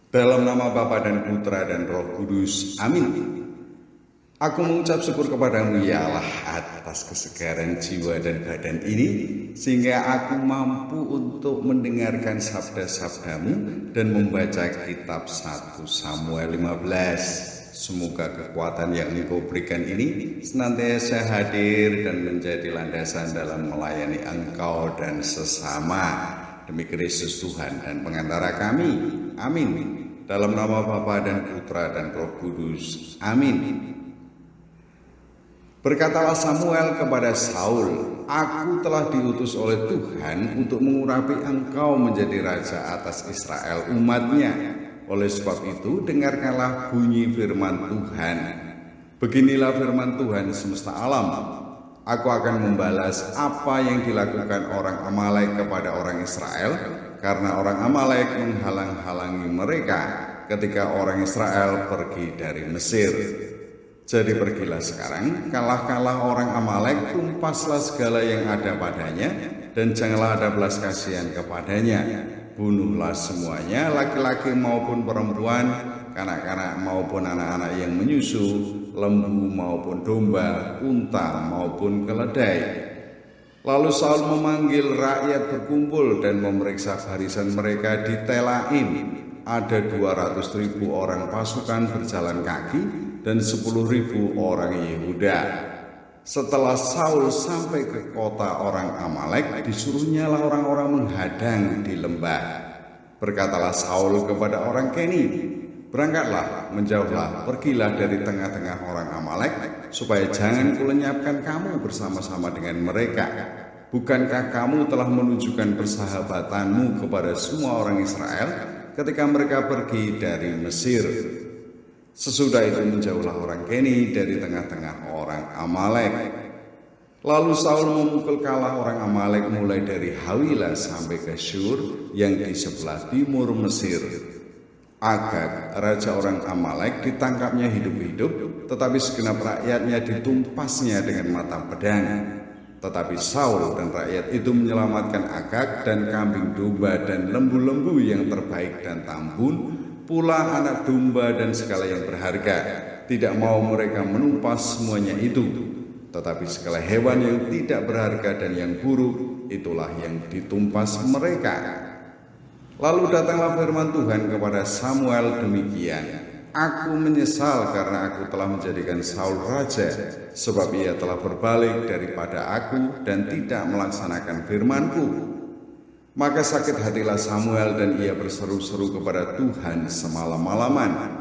Dalam nama Bapa dan Putra dan Roh Kudus. Amin. Aku mengucap syukur kepadamu ya Allah atas kesegaran jiwa dan badan ini, sehingga aku mampu untuk mendengarkan sabda-sabdamu dan membaca kitab 1 Samuel 15. Semoga kekuatan yang Engkau berikan ini senantiasa hadir dan menjadi landasan dalam melayani Engkau dan sesama. Demi Kristus Tuhan dan pengantara kami. Amin. Dalam nama Bapa dan Putra dan Roh Kudus. Amin. Berkatalah Samuel kepada Saul, "Aku telah diutus oleh Tuhan untuk mengurapi engkau menjadi raja atas Israel umatnya. Oleh sebab itu, dengarkanlah bunyi firman Tuhan. Beginilah firman Tuhan semesta alam. Aku akan membalas apa yang dilakukan orang Amalek kepada orang Israel, karena orang Amalek menghalang-halangi mereka ketika orang Israel pergi dari Mesir. Jadi pergilah sekarang, kalah-kalah orang Amalek, tumpaslah segala yang ada padanya, dan janganlah ada belas kasihan kepadanya. Bunuhlah semuanya, laki-laki maupun perempuan, kanak-kanak maupun anak-anak yang menyusu, lembu maupun domba, unta maupun keledai." Lalu Saul memanggil rakyat berkumpul dan memeriksa barisan mereka di Telaim. Ada 200.000 orang pasukan berjalan kaki dan 10.000 orang Yehuda. Setelah Saul sampai ke kota orang Amalek, disuruhnyalah orang-orang menghadang di lembah. Berkatalah Saul kepada orang Keni, "Berangkatlah, menjauhlah, pergilah dari tengah-tengah orang Amalek, supaya jangan kulenyapkan kamu bersama-sama dengan mereka. Bukankah kamu telah menunjukkan persahabatanmu kepada semua orang Israel ketika mereka pergi dari Mesir?" Sesudah itu menjauhlah orang Keni dari tengah-tengah orang Amalek. Lalu Saul memukul kalah orang Amalek mulai dari Hawilah sampai ke Syur yang di sebelah timur Mesir. Agag, raja orang Amalek, ditangkapnya hidup-hidup, tetapi segenap rakyatnya ditumpasnya dengan mata pedang. Tetapi Saul dan rakyat itu menyelamatkan Agag dan kambing domba dan lembu-lembu yang terbaik dan tambun, pula anak domba dan segala yang berharga. Tidak mau mereka menumpas semuanya itu, tetapi segala hewan yang tidak berharga dan yang buruk, itulah yang ditumpas mereka. Lalu datanglah firman Tuhan kepada Samuel demikian, "Aku menyesal karena aku telah menjadikan Saul raja, sebab ia telah berbalik daripada aku dan tidak melaksanakan firman-Ku." Maka sakit hatilah Samuel dan ia berseru-seru kepada Tuhan semalam-malaman.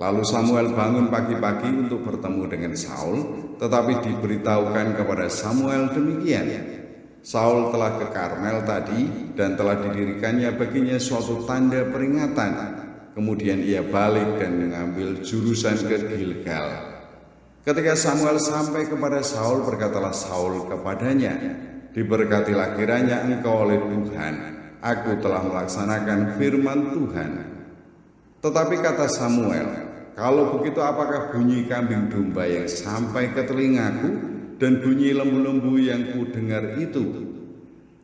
Lalu Samuel bangun pagi-pagi untuk bertemu dengan Saul, tetapi diberitahukan kepada Samuel demikian, "Saul telah ke Karmel tadi dan telah didirikannya baginya suatu tanda peringatan. Kemudian ia balik dan mengambil jurusan ke Gilgal." Ketika Samuel sampai kepada Saul, berkatalah Saul kepadanya, "Diberkatilah kiranya engkau oleh Tuhan, aku telah melaksanakan firman Tuhan." Tetapi kata Samuel, "Kalau begitu apakah bunyi kambing domba yang sampai ke telingaku dan bunyi lembu-lembu yang kudengar itu?"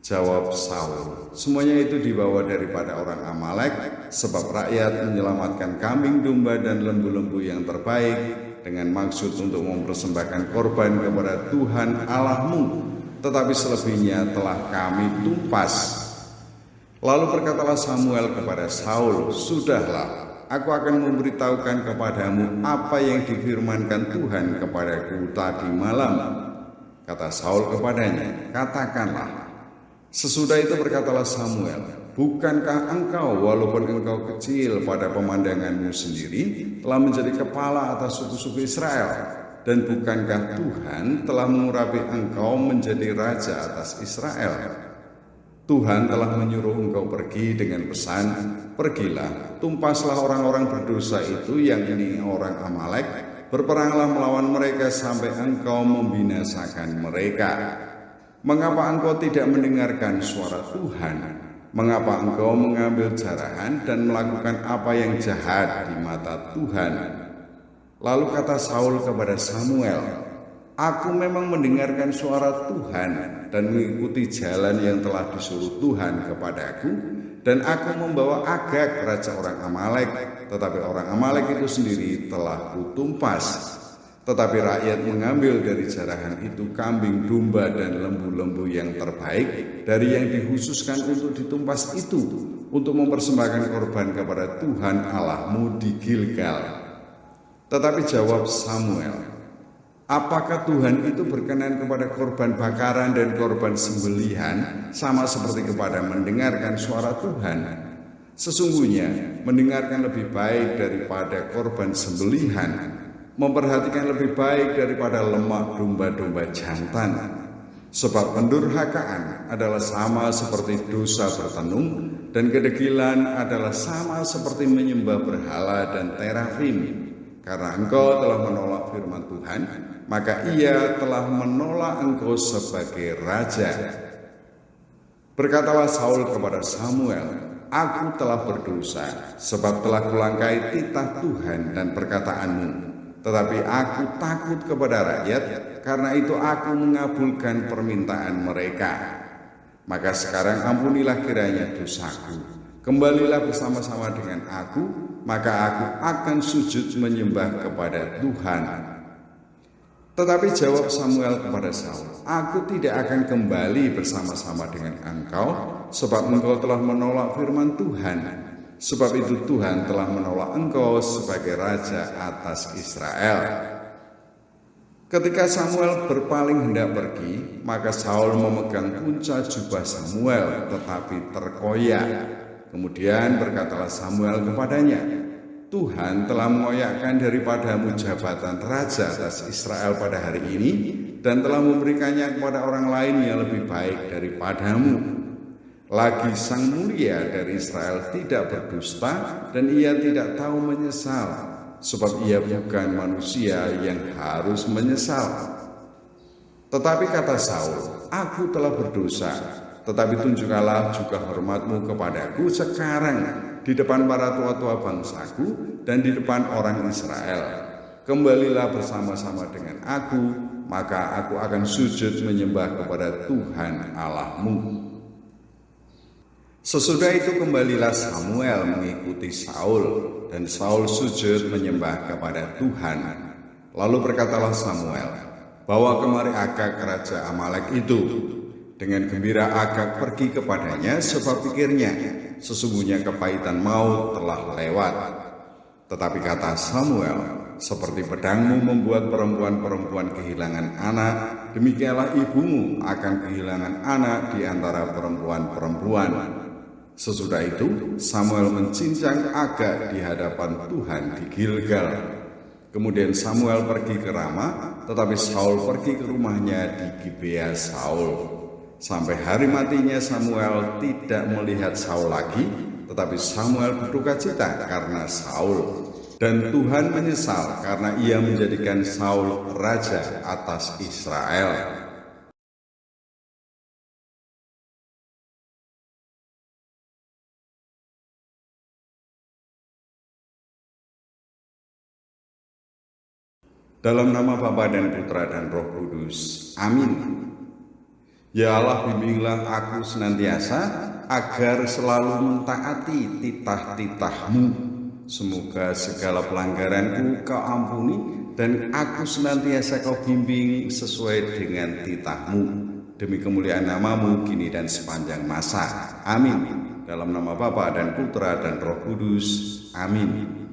Jawab Saul, "Semuanya itu dibawa daripada orang Amalek, sebab rakyat menyelamatkan kambing domba dan lembu-lembu yang terbaik dengan maksud untuk mempersembahkan korban kepada Tuhan Allahmu, tetapi selebihnya telah kami tumpas." Lalu berkatalah Samuel kepada Saul, "Sudahlah, aku akan memberitahukan kepadamu apa yang difirmankan Tuhan kepadaku tadi malam." Kata Saul kepadanya, "Katakanlah." Sesudah itu berkatalah Samuel, "Bukankah engkau, walaupun engkau kecil pada pemandanganmu sendiri, telah menjadi kepala atas suku-suku Israel? Dan bukankah Tuhan telah mengurapi engkau menjadi raja atas Israel? Tuhan telah menyuruh engkau pergi dengan pesan, 'Pergilah, tumpaslah orang-orang berdosa itu, yang ini orang Amalek, berperanglah melawan mereka sampai engkau membinasakan mereka.' Mengapa engkau tidak mendengarkan suara Tuhan? Mengapa engkau mengambil jarahan dan melakukan apa yang jahat di mata Tuhan?" Lalu kata Saul kepada Samuel, Aku memang mendengarkan suara Tuhan dan mengikuti jalan yang telah disuruh Tuhan kepadaku, dan aku membawa Agag raja orang Amalek, tetapi orang Amalek itu sendiri telah kutumpas. Tetapi rakyat mengambil dari jarahan itu kambing, domba, dan lembu-lembu yang terbaik dari yang dikhususkan untuk ditumpas itu, untuk mempersembahkan korban kepada Tuhan Allahmu di Gilgal. Tetapi jawab Samuel, apakah Tuhan itu berkenan kepada korban bakaran dan korban sembelihan sama seperti kepada mendengarkan suara Tuhan? Sesungguhnya mendengarkan lebih baik daripada korban sembelihan, memperhatikan lebih baik daripada lemak domba-domba jantan. Sebab pendurhakaan adalah sama seperti dosa bertenung, dan kedegilan adalah sama seperti menyembah berhala dan terafim. Karena engkau telah menolak firman Tuhan, maka ia telah menolak engkau sebagai raja. Berkatalah Saul kepada Samuel, aku telah berdosa, sebab telah kulangkai titah Tuhan dan perkataanmu. Tetapi aku takut kepada rakyat, karena itu aku mengabulkan permintaan mereka. Maka sekarang ampunilah kiranya dosaku. Kembalilah bersama-sama dengan aku, maka aku akan sujud menyembah kepada Tuhan. Tetapi jawab Samuel kepada Saul, aku tidak akan kembali bersama-sama dengan engkau, sebab engkau telah menolak firman Tuhan. Sebab itu Tuhan telah menolak engkau sebagai raja atas Israel. Ketika Samuel berpaling hendak pergi, maka Saul memegang punca jubah Samuel, tetapi terkoyak. Kemudian berkatalah Samuel kepadanya, Tuhan telah mengoyakkan daripadamu jabatan raja atas Israel pada hari ini, dan telah memberikannya kepada orang lain yang lebih baik daripadamu. Lagi sang mulia dari Israel tidak berdusta, dan ia tidak tahu menyesal, sebab ia bukan manusia yang harus menyesal. Tetapi kata Saul, aku telah berdosa, tetapi tunjukkanlah juga hormatmu kepadaku sekarang di depan para tua-tua bangsaku dan di depan orang Israel. Kembalilah bersama-sama dengan aku, maka aku akan sujud menyembah kepada Tuhan Allahmu. Sesudah itu kembalilah Samuel mengikuti Saul, dan Saul sujud menyembah kepada Tuhan. Lalu berkatalah Samuel, bawa kemari Agag raja Amalek itu. Dengan gembira Agag pergi kepadanya, sebab pikirnya, sesungguhnya kepahitan maut telah lewat. Tetapi kata Samuel, seperti pedangmu membuat perempuan-perempuan kehilangan anak, demikianlah ibumu akan kehilangan anak di antara perempuan-perempuan. Sesudah itu Samuel mencincang Agag di hadapan Tuhan di Gilgal. Kemudian Samuel pergi ke Rama, tetapi Saul pergi ke rumahnya di Gibea Saul. Sampai hari matinya Samuel tidak melihat Saul lagi, tetapi Samuel berduka cita karena Saul. Dan Tuhan menyesal karena ia menjadikan Saul raja atas Israel. Dalam nama Bapa dan Putra dan Roh Kudus. Amin. Ya Allah, bimbinglah aku senantiasa agar selalu mentaati titah-titah-Mu. Semoga segala pelanggaranku Kau ampuni, dan aku senantiasa Kau bimbing sesuai dengan titah-Mu. Demi kemuliaan nama-Mu kini dan sepanjang masa. Amin. Dalam nama Bapa dan Putra dan Roh Kudus. Amin.